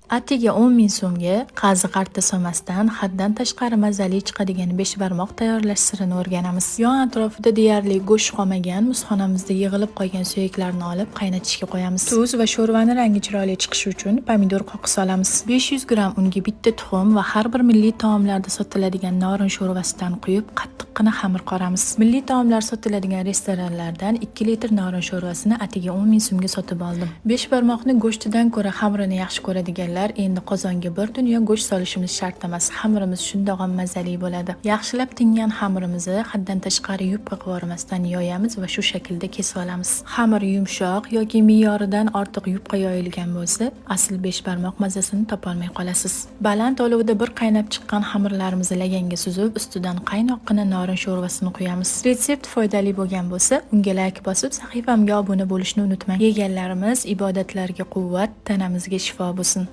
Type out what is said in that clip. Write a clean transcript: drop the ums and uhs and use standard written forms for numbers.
Atiga 10 ming so'mga qazi qarta so'masdan haddan tashqari mazali chiqadigan besh barmoq tayyorlash sirini o'rganamiz. Yon atrofida deyarli go'sht qolmagan muzxonamizda yig'ilib qolgan suyaklarni olib qaynatishga qo'yamiz. Tuz va sho'rvani rangi chiroyli chiqishi uchun pomidor qo'qi solamiz. 500 gram unga bitta tuxum va har bir milliy taomlarda sotiladigan norin sho'rvasidan quyib qattiqqina xamir qoramiz. Milliy taomlar sotiladigan restoranlardan 2 litr norin sho'rvasini atiga 10 ming so'mga sotib oldim. Besh barmoqni go'shtidan ko'ra xamirini yaxshi ko'radiganlar endi qozonga bir dunyo go'sht solishimiz shart emas. Xamirimiz shundoq ham mazali bo'ladi. Yaxshilab tingan xamirimizni haddan tashqari yupqa qilib yoyamiz va shu shaklda kesib olamiz. Xamir yumshoq yoki me'yoridan ortiq yupqa yoyilgan bo'lsa, asl besh barmoq mazasini topolmay qolasiz. Baland olovda bir qaynab chiqqan xamirlarimizni laganga suzib, ustidan qaynoqqina norin sho'rvasini quyamiz. Retsept foydali bo'lgan bo'lsa, unga like bosib, sahifamga obuna bo'lishni unutmang. Yeganlarimiz ibodatlarga quvvat, tanamizga shifo bo'lsin.